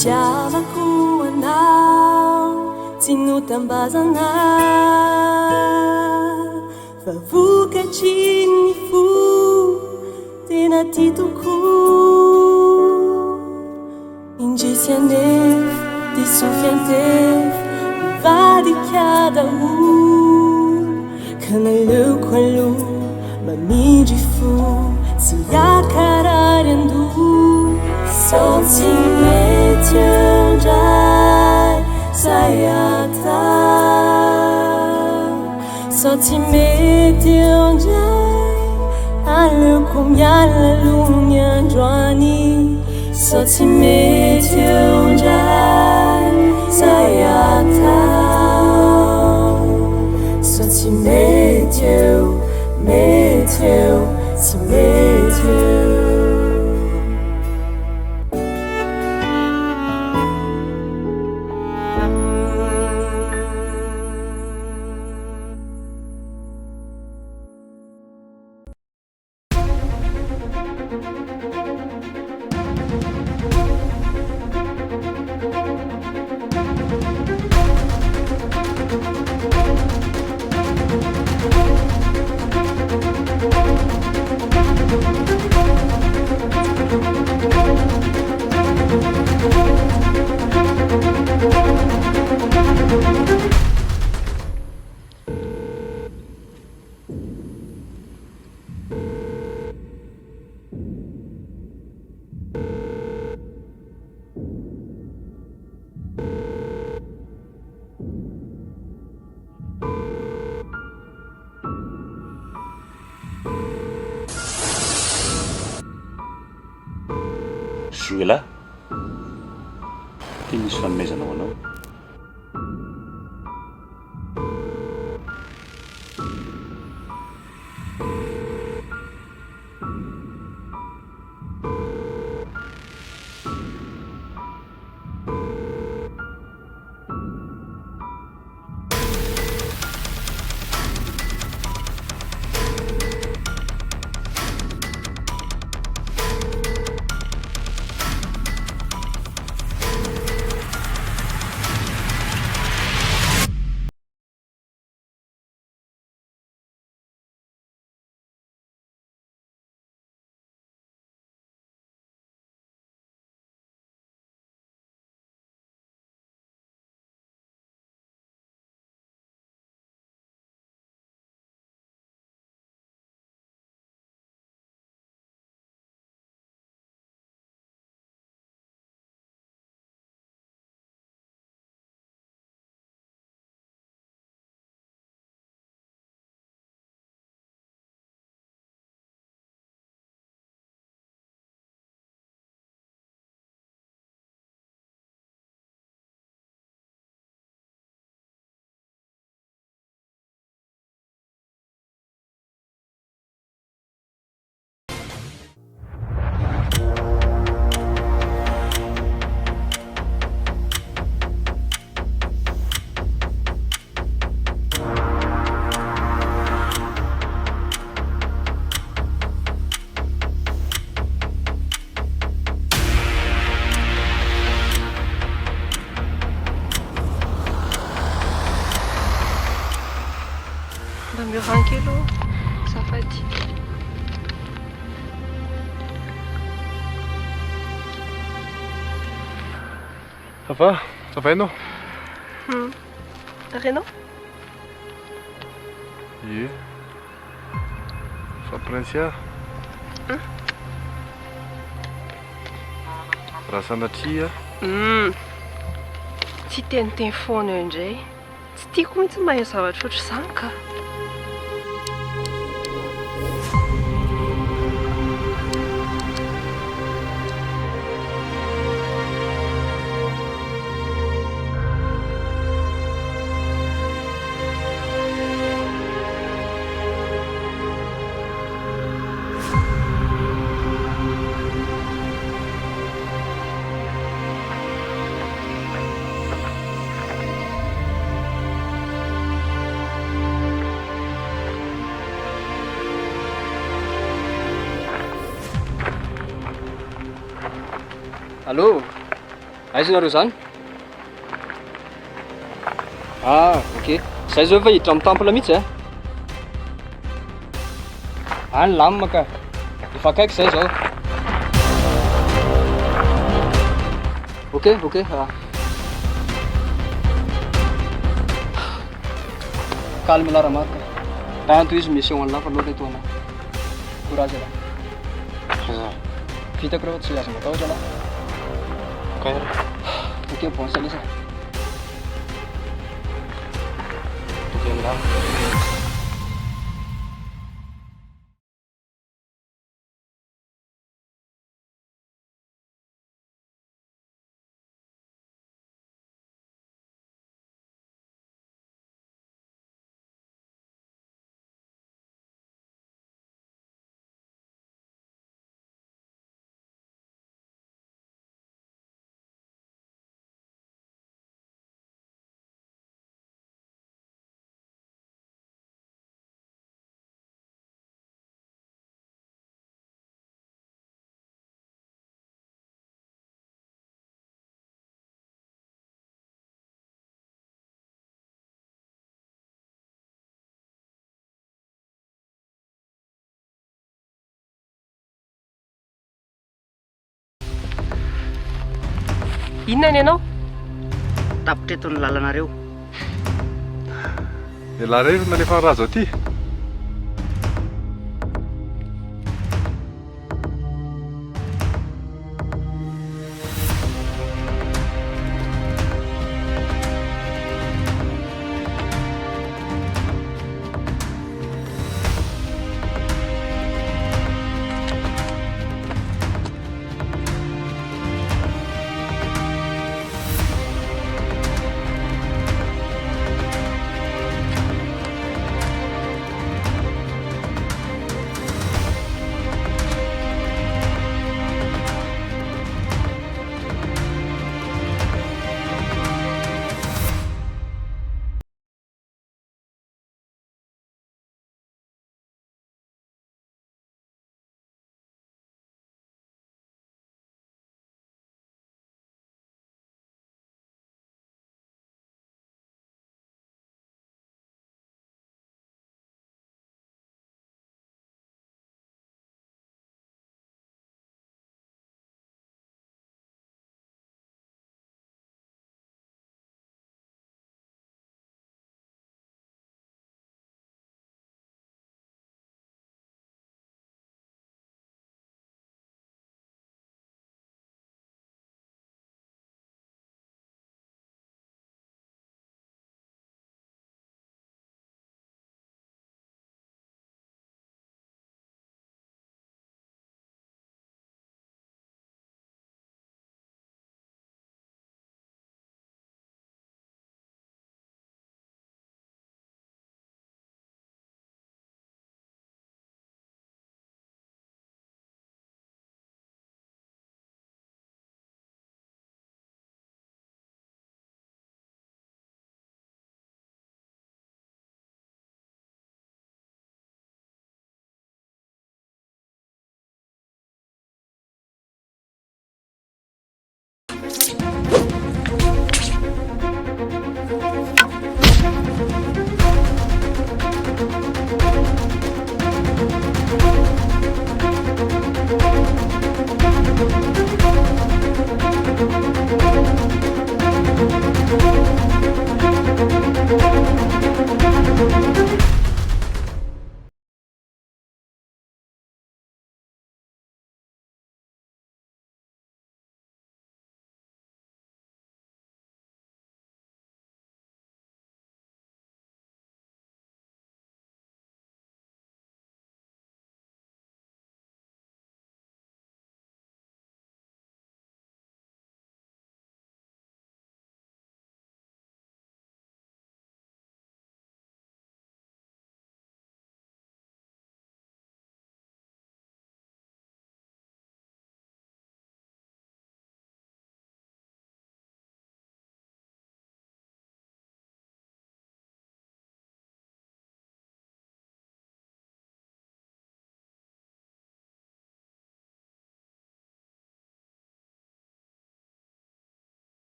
Tiavako anao tsy notambazana fa vokatry ny fo tena ty tokoa indrisy anefa disofy antefa mivadikadao ka naleoko aloha mamindry fo tsy akarary ando sao tsy mety andray zay atao sao tsy mety andray aleoko miala aloha ny androany sao tsy mety andray zay atao sao tsy mety eo tsy mety eo. Joela, ty misy fanomezanao anao. Rankelo, safady. Ça va ianao? Renao? Ie. Fa Prinsia? Raha sanatria? Tsy teniteny foana eo indray. Tsy tiako mihitsy mahay zavatra ohatr'izany ka. Allô, aiza nareo zany? Ok, zay zao efa hiditra amin'ny temple mihitsy e. Any lamima ka, efa akaiky zay zao. Ok, calme la remarque. Tanto izy misy eo an'lafa loatra etoana. Courage là. Vitako rehefa tsy azo matahotra la. Ok, bon salisa. Inona ny ianao? Tapitra eto ny lalanareo. Ialahy ray nanefa ny raha zao ty.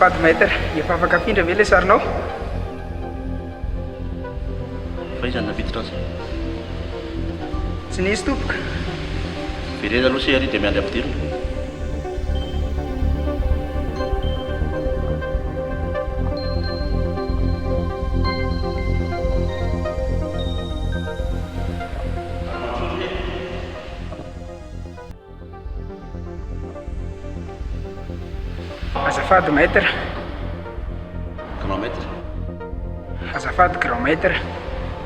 Azafady maître, efa afaka afindra ve le sarinao? Fa izy navititra azy. Tsy nisy tompoka. Virena aloha se ary dia miandry ampidirina. Azafady maître. Grand maître. Azafady grand maître.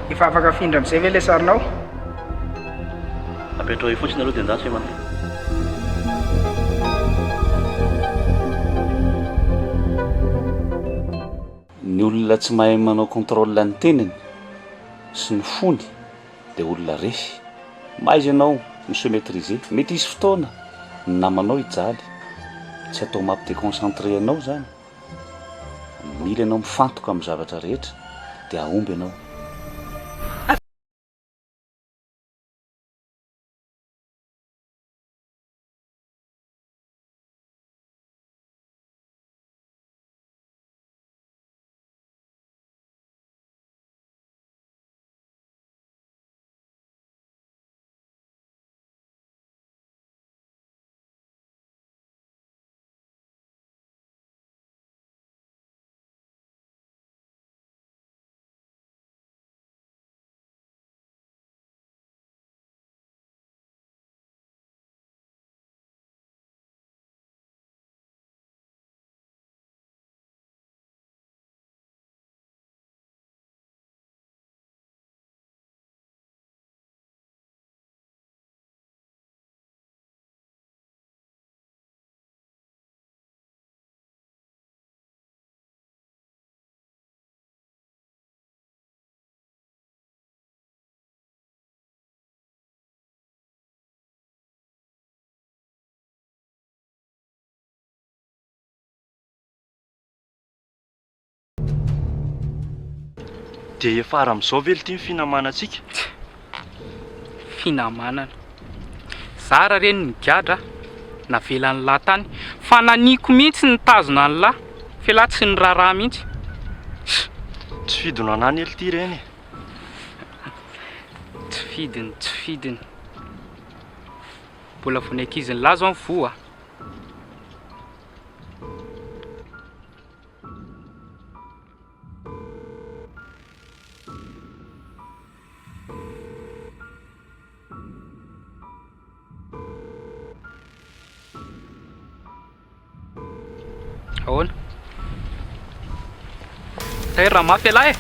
Efa afaka afindra amin'izay ve le sarinao? Apetrao eo fotsiny aloha dia endasy mandeha. Ny olona tsy mahay manao contrôle ny tenany sy ny fony dia olona resy. Maizy ianao monsieur maîtriser, mety hisy fotoana ny namanao hijaly, tsy atao mampidéconcentré ianao zany. Mila ianao mifantoka amin'ny zavatra rehetra dia ahomby ianao. Dia efa ara amin'izao ve ity fihinamana antsika? Finamanana. Zara reny migadra navelan'ny lahy tany fa naniko mihitsy ny tazona ny lahy fa lahy tsy ny raharaha mihitsy. Tsy fidona anany ely ity reny. Tsy fidiny. Mbola vao ny ankiziny lahy zao ny voa. Ahoana? Tahiry raha mafy lahy e.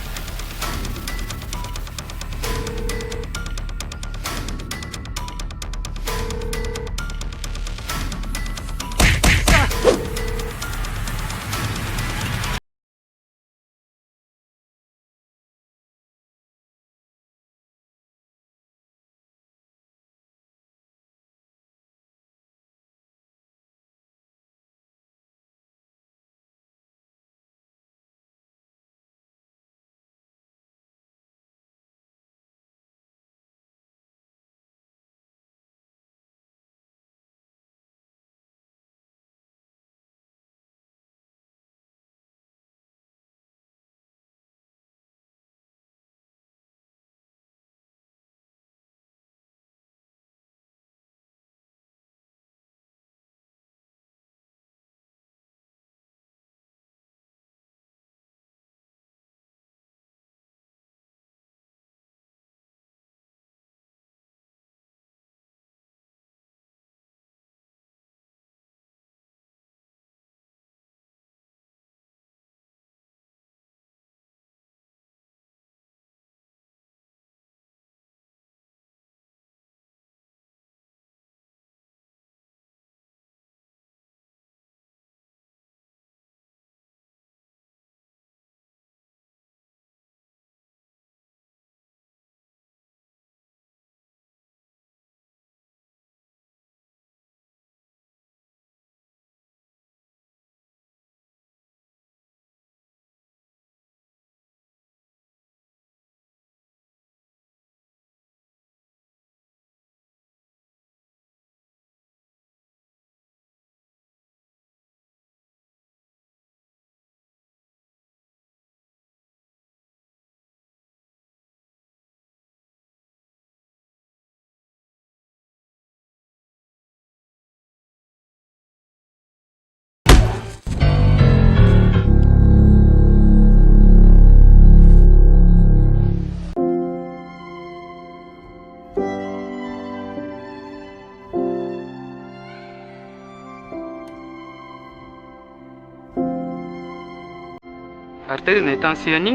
Ary taiza nahitany Saison?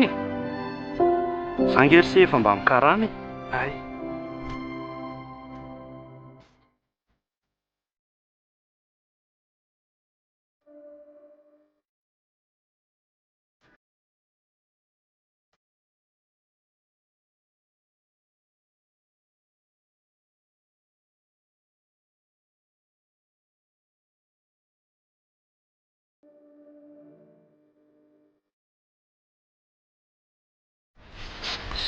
Zangery se efa mba mikarany. Ay.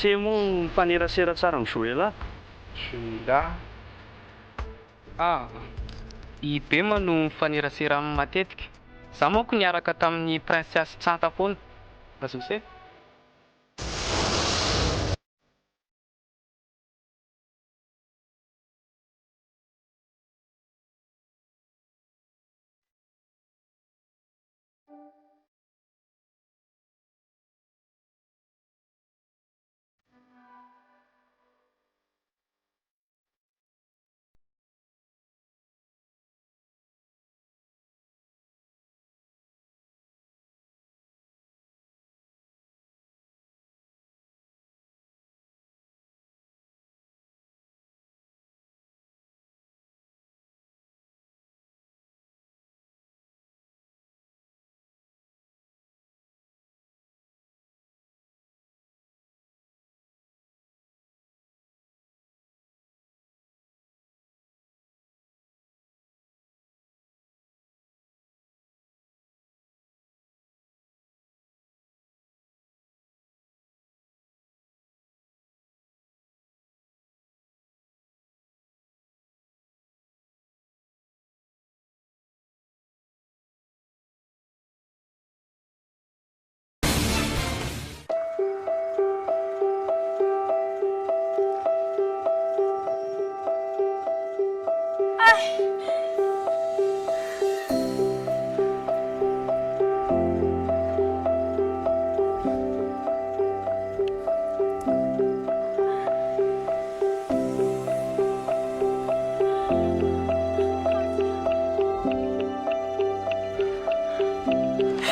Se moa mifanerasera tsara ny Joela. Joela. I Bema no mifanerasera aminy matetika. Za manko niaraka tamin'ny prinsesy Tsanta foana. Azo se?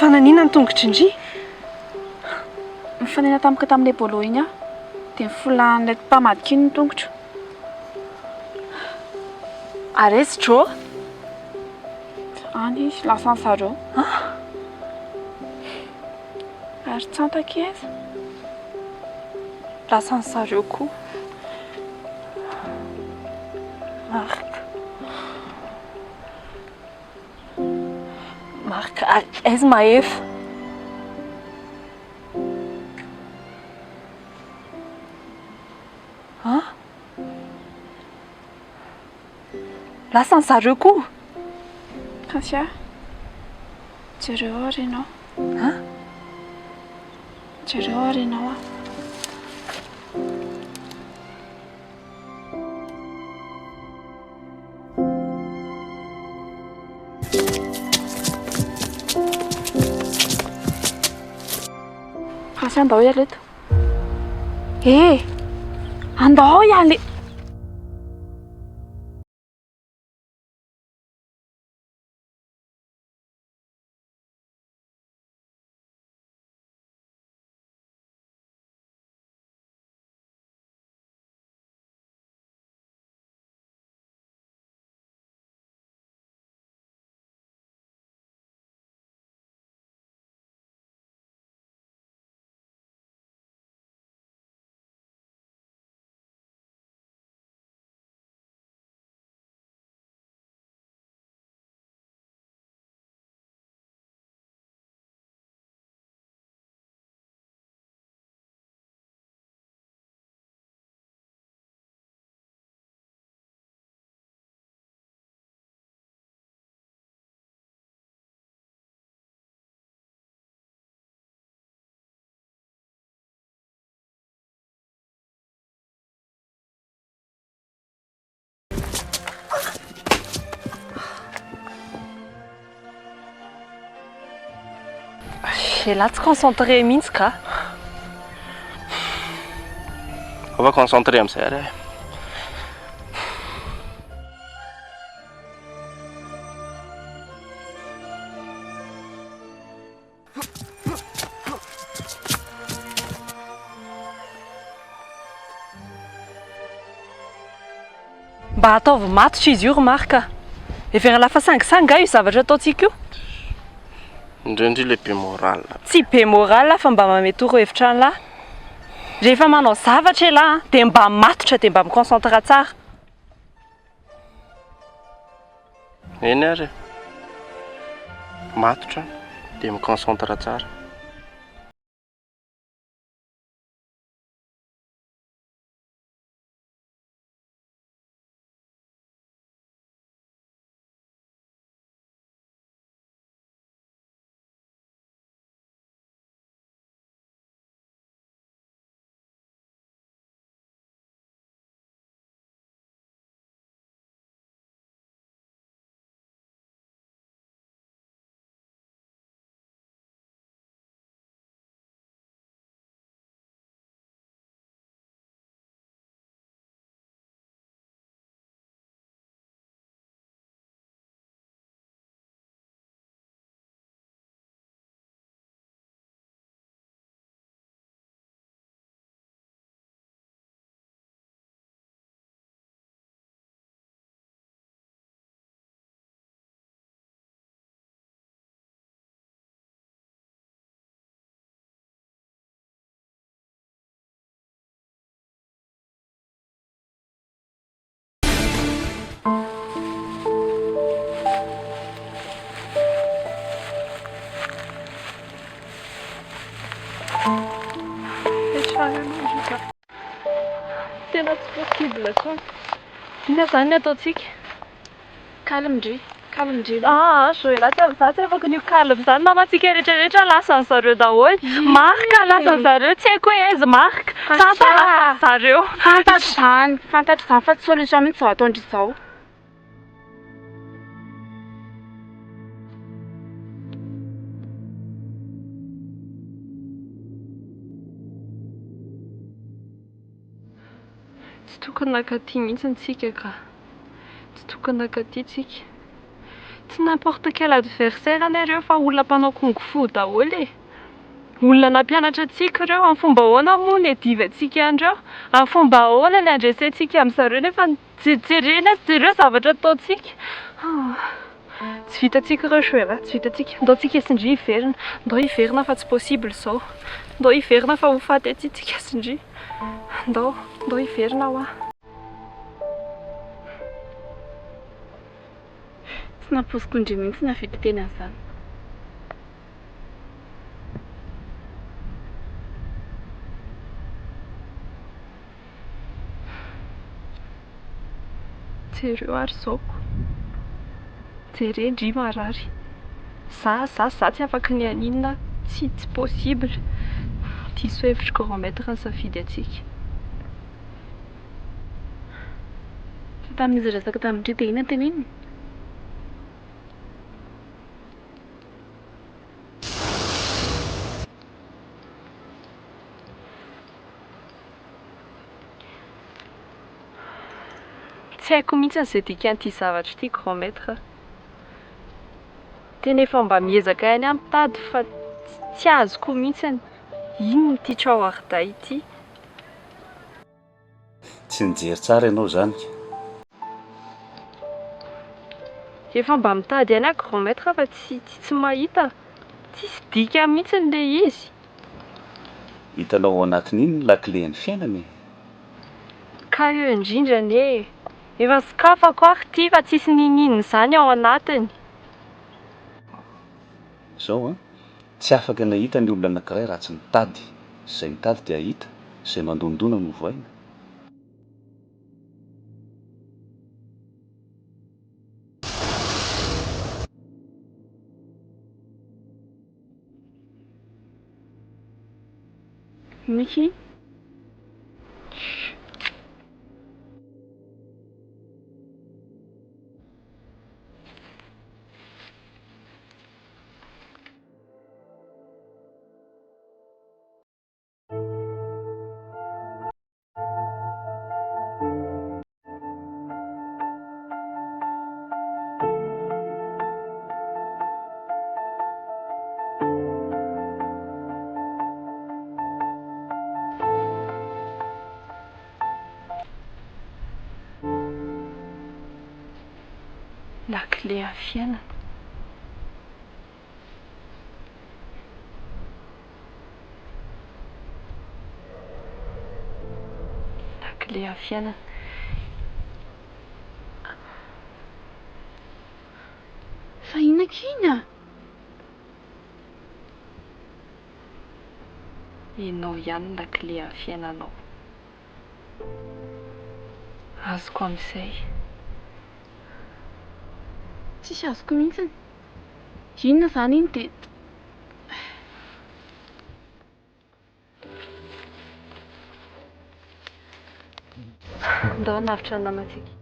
Fananina ny tongotr'indry? Mifanena tampoka tamin'ilay bolo iny aho dia nifolan'ilay mpamadika iny ny tongotro. Aresy Dro? Any izy lasa ny zareo. Ary Tsanta keza. Lasa ny zareo koa. Marika, aiza mahefa? Lasa ny zareo koa? Kasia, jereo ary ianao. Jereo ary ianao. Kasia, andao ihany leto. Andao ihany. Là tsy concentré mihitsy ka. Afaka concentré amin'izay ary. mba ataovy matotra izy io remarka efa ena lafa sangisangy io zavatra ataontsika io indrindra le be moral tsy be moral fa mba mametoro hevitra an'lahy rehefa manao zavatra lahy dia mba matotra dia mba miconcentre tsara eny ary matotra dia miconcentre tsara tena tsy possible koa ina zany ataontsika Calme ndry zao lahy tsy afa-tsy afaka nio calme zany namantsika rehetrarehetra lasan'ny zareo daholo marika lasan'ny zareo tsy haiko hoe aiza marika sasa zareo fantatro zany fa tsy solution mihitsy zao ataondry izao tsy tokony nakaty mihitsy tsika ka tsy tokony nakaty tsika tsy n'importe quel adversaire anareo fa olona mpanao kung fu daholo e olona nampianatra antsika ireo amin'ny fomba ahoana moa ny adivantsika andreo amin'ny fomba ahoana ny andresentsika amin'izareo nefa jerena jereo zavatra ataontsika tsy vitantsika ireo shoela tsy vitantsika ndao tsika sindry hiverina ndao hiverina fa tsy possible izao ndao hiverina fa ho faty aty tsika sindry ndao hiverina ho tsy namposiko indry mihitsy navita teny an'izany jereo ary zaoko jere ndry marary za tsy afaka ny aninona tsy possible diso hevitra grand maître ny safidy atsika fa tamin'izy resaka tamin'indry dia ina teneniny tsy haiko mihitsy n'izay dikan'ity zavatra ity grand maître tena efa mba miezaka any amin'ny tady fa tsy azoko mihitsy ino ity trao ariday ity tsy nijery tsara ianao zany efa mba mitady any grand maître fa tsy mahita tsisy dika mihitsy n'le izy hitanao ao anatin'iny ny laklen'ny fiainany ka eo indrindrany efa sikafako ary ty fa tsisy ninino izany ao anatiny zao a tsy afaka nahita ny olona anankiray raha tsy mitady zay mitady dia hita zay mandondona no voaina Niki lakile amin'ny fiainana. Lakile amin'ny fiainana. Fa inona kiny a? Ianao ihany ny lakile amin'ny fiainanao. Azoko amin'izay. Tsisy azoko mihitsiny. Inona zany iny dia ndao navitra ny namatsika.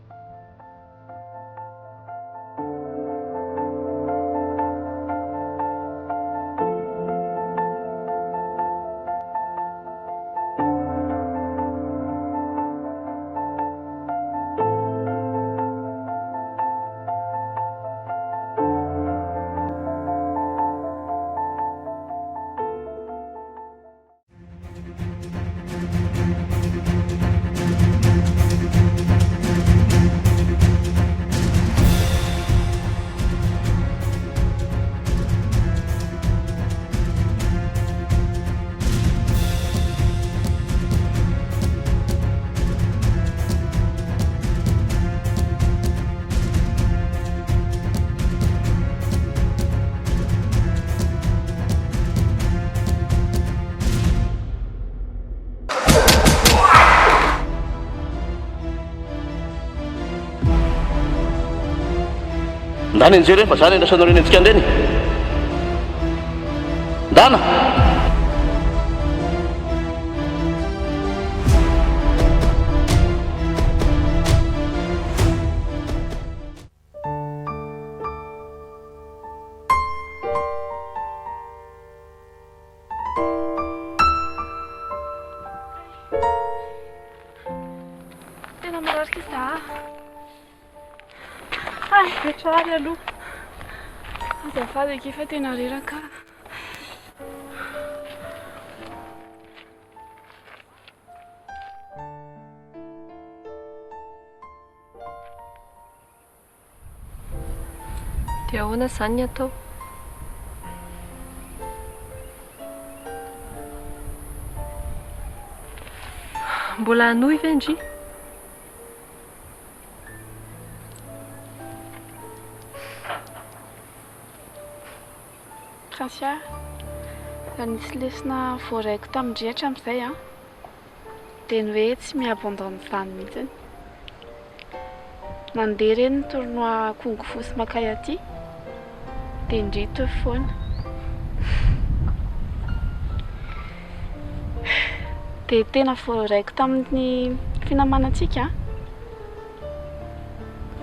Ndany anjely fa zany andrasanao reny antsika andreny. Ndana. tena mararika za. Ay, vetrary aloha. Azafady eky fa tena reraka. Dia ahoana izany ny atao? Mbola hanohy ve ndry? Kasia, raha nisy lesona voaraiko tamindrehatra amin'izay a, dia ny hoe tsy miabandona izany mihitsy. Nandeha ireny ny tournoi Kung Fu sy makay aty, dia ndrito foana. Dia tena voaraiko tamin'ny finamanantsika.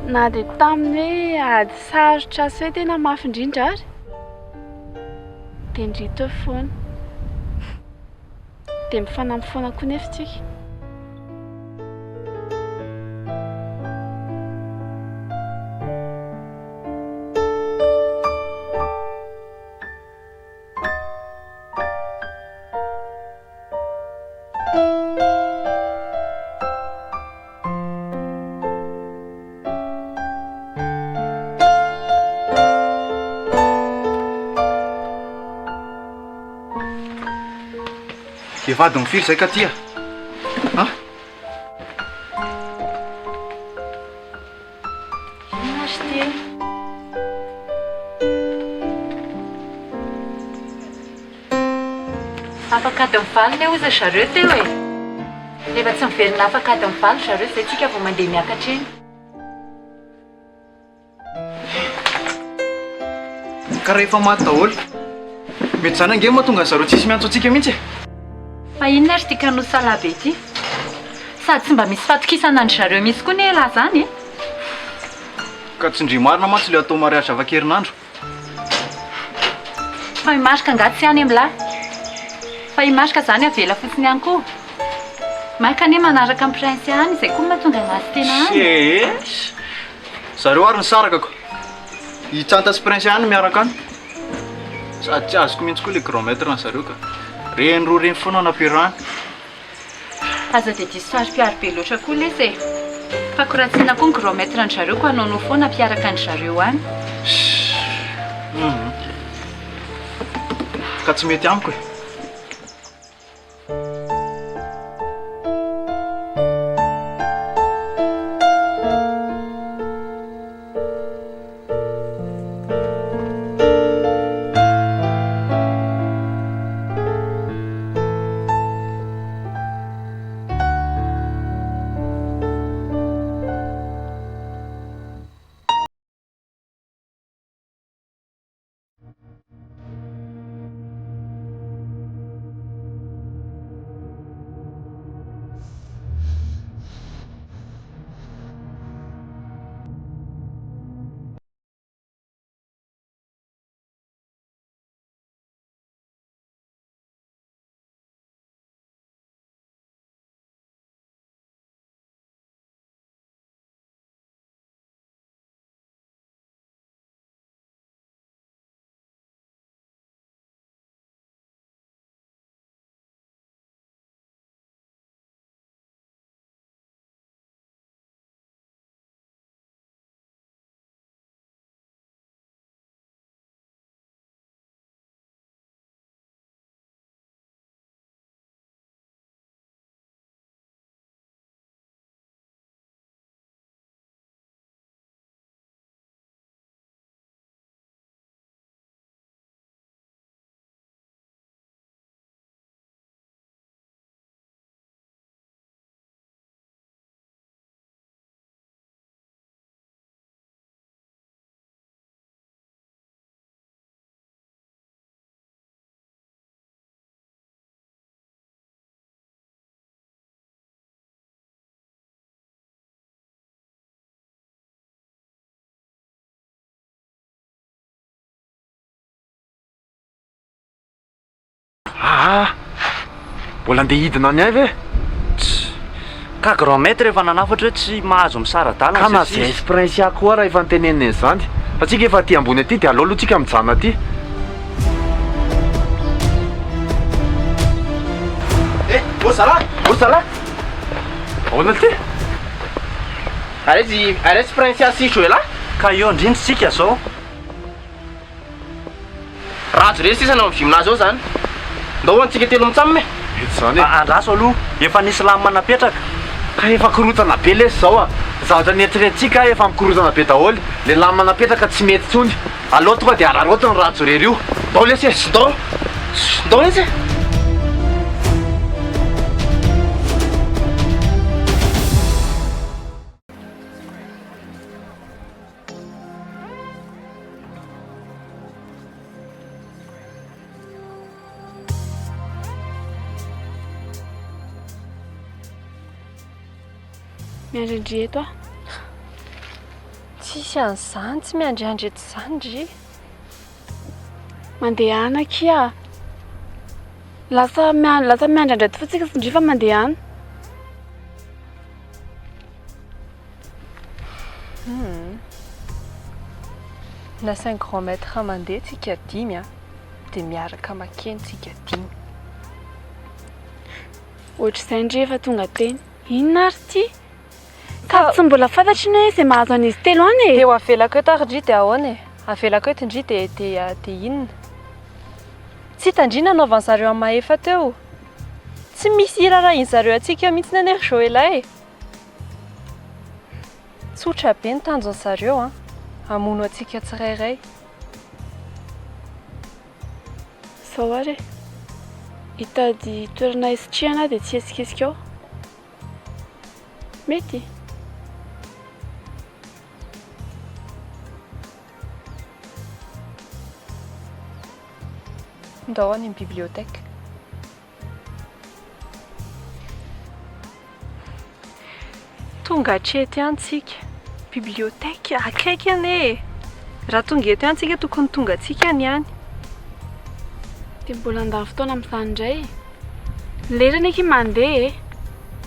Na dia tamin'ny hoe ady sarotra sy hoe tena mafy indrindra ary. Dia ndrito foana. Dia mifanampy foana koa nefa tsika. Vady mifiry izay ka tia. Afaka ady mivaly le oza zareo teo e. Rehefa tsy miverina afaka ady mivaly zareo izay tsika vao mandeha miakatra eny. Ka rehefa maty daholo, mety zany ange mahatonga zareo tsisy miantso antsika mihitsy. Fa inona ary tika no salabe ity? Sady tsy mba misy fatokisana andry zareo misy koa ne lahy zany e. Ka tsy ndry marina mantsy le atao mariage avakerinandro. Fa himarika angaty ihany amlahy. Fa himarika zany avela fotsiny ihany koa. Maika ne manaraka amin'ny prince ihany izay koa mahatonga anazy tena any. Zareo ary ny sarakako. Hitsanta sy prince ihany miaraka any. Sady tsy azoko mihitsy koa le grand maître na zareo ka. Reny roa reny foana nampiarahany. Aza dia diso fari-piaro be loatra koa lesy e. Fakoratsiana koa ny kilomètre ny zareo ko hanao no foana mpiaraka ny zareo any. Ka tsy mety amiko e. Mbola andeha hidina any avy e? Ka grand maître efa nanafatra tsy mahazo misaradalana. Ka nazay prince koa raha efa niteneniny izany. Fa tsika efa aty ambony aty dia aleo aloha tsika mijana aty. Borsala! Ahoana ty? Aretsy prince asitro e la? Ka eo indrindratsika zao. Rajo resy sisa na vimina zao zany. Ndao antsika telo mitsammy. Zany andraso aloha efa nisy lamy manapetraka. Ka efa korotana be lesy zao a. Zavatra nieritreretintsika efa mikorotana be daholo. Le lamy manapetraka tsy mety tsony. Aleo tonga dia araroto ny rajo rery io. Ndao lesy e, ndao lesy e. Miandry eto a? Tsisy an'izany, tsy miandriandry eto izany ry. Mandeha ana kia. Lasa miandry eto fotsika sy ndry fa mandeha ana. Na 5 grand mètre mandeha tsika 5 dia miaraka makeny tsika 5. Ohatr'izay ndry efa tonga teny. Inona ary ty? Ka tsy mbola fantatry ny hoe izay mahazo an'izy telo any e. Eo avelako eto ary ndry dia ahoana e? Avelako eto ndry dia inona? Tsy hitandrina naovan'ny zareo amin'ny mahefa teo. Tsy misy irarahin zareo atsika mihitsy ny anery Joëla e. Tsotra be ny tanjon'ny zareo a. Hamono atsika tsirairay. Sao ary e. Hitady toerana isitrihana dia tsy esikesika ao. Mety. Ndao any biblioteka. Tonga hatrety any tsika. Biblioteka akaiky ane. Raha tonga eto any tsika tokony tonga atsika any any. Dia mbola andany fotoana amin'izany indray. Lerana eky mandeha e.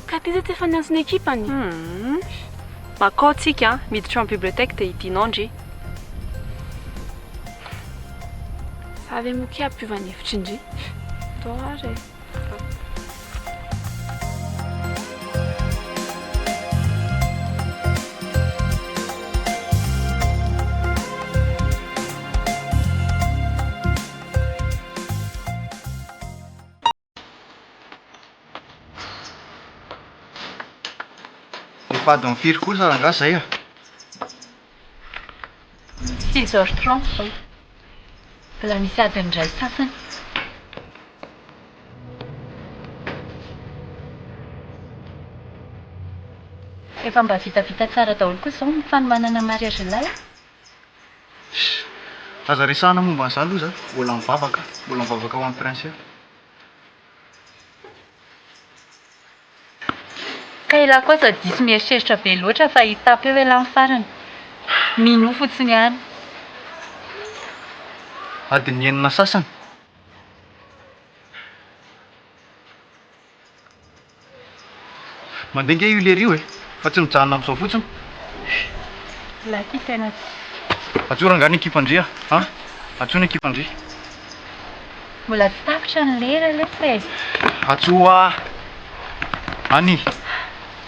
Ka ty efa niantsona ekipany. Makao tsika miditra amin'ny biblioteka dia hidianao ndry. Savy moky ampiovany hevitra indry. Tao ary. azafady mifiry kosa rangahy zay a. 6h30 zao. Mbola misy adiny iray sasany. Efa mba vitavita tsara daholo koa izao ny fanomanana mariage lahy. Aza resahana momba an'izany aloha za. Mbola mivavaka ho an'ny prince. Ka ilahy kosa diso mieritreritra be loatra fa hitapy eo ialahy ny farany. Mino fotsiny ihany. Adiny enina sasany. Mandeha nge io lery io e. Fa tsy mijanona amin'izao fotsiny. Lahy ty tena Atsora nga ny ekipandria. Ha? Atsoa ny ekipandria. mbola tsy tapitra ny lera alefa e. Atsoa. Any.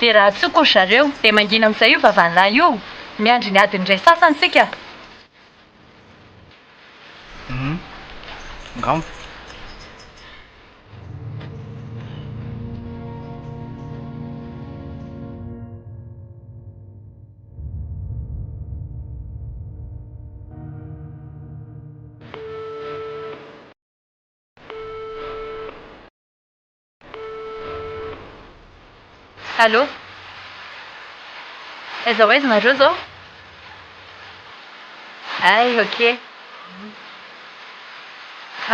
Dia raha atsoa koa zareo dia mangina amin'izay io vavan'lahy io. Miandry ny adiny iray sasany sika. Ngamba. Allô? Aiza ho aiza nareo zao? Ay, ok.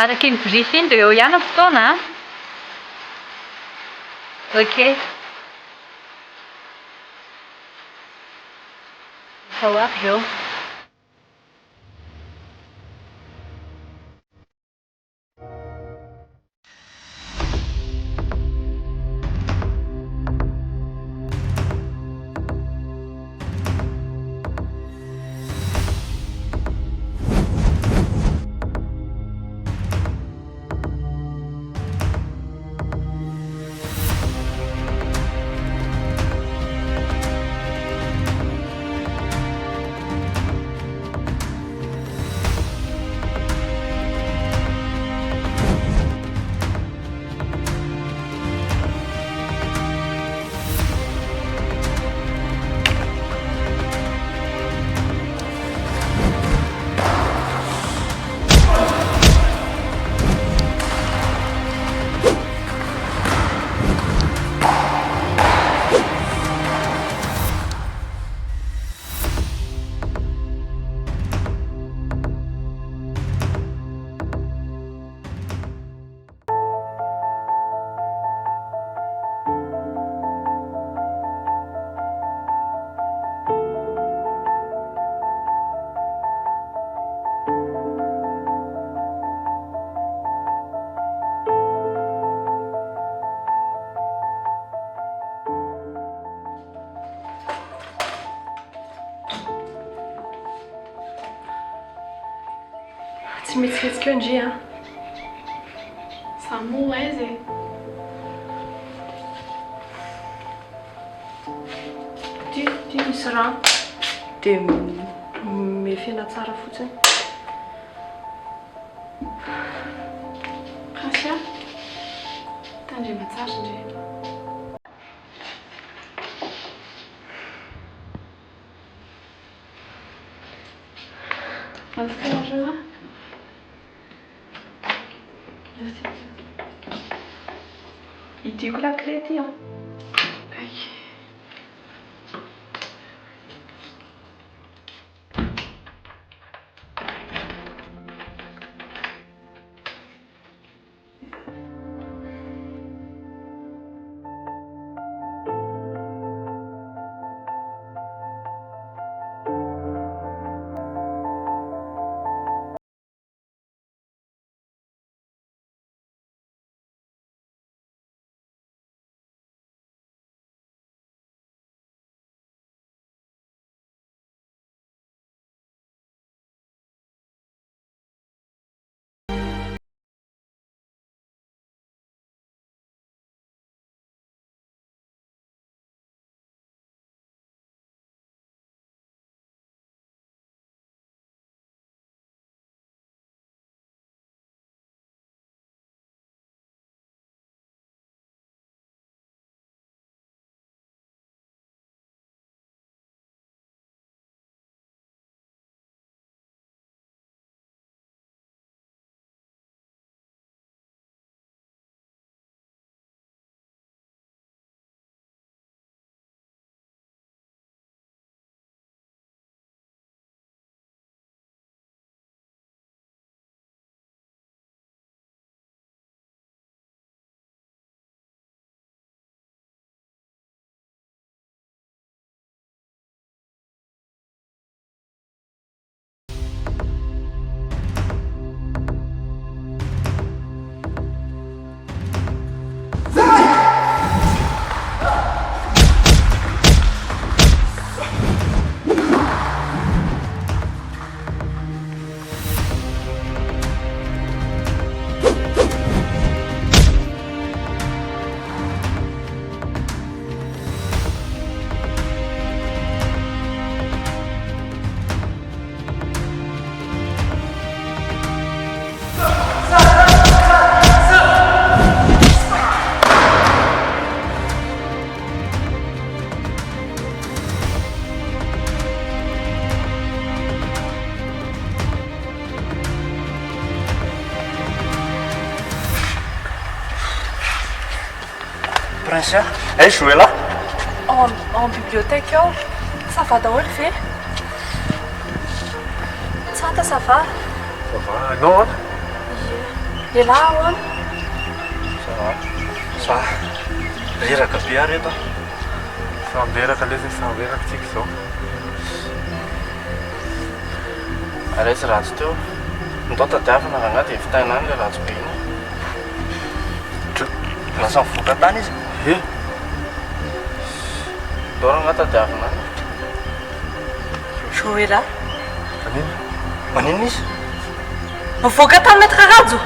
Araka ny briefing dia eo ihany ny fotoana. Ok. Efa ho avy ireo. Tsy mihetsiketsiky eo ndre a. Sa mo aiza e? Ty misy rano dia mefena tsara fotsiny. Kasia? Tandrema tsara ndre. Masera. Idiko la clé ty an. prince. Ay joué là. En bibliothèque ao. Ça va daholo ve? Tsanta ça va? Ça va, non? Lehilahy ahoana? Ça va. Ça. Reraka be ary eto. Samberaka lesy samberaka tsika zao. Resy ratsy teo. Ndao tadiavina raha dia vitaina any ilay ratsy be iny. Lasa mivoaka tany izy. Ndao raha tadiavina any. Joué là? Manino? Manino izy? Mivoaka tany maître Rajo?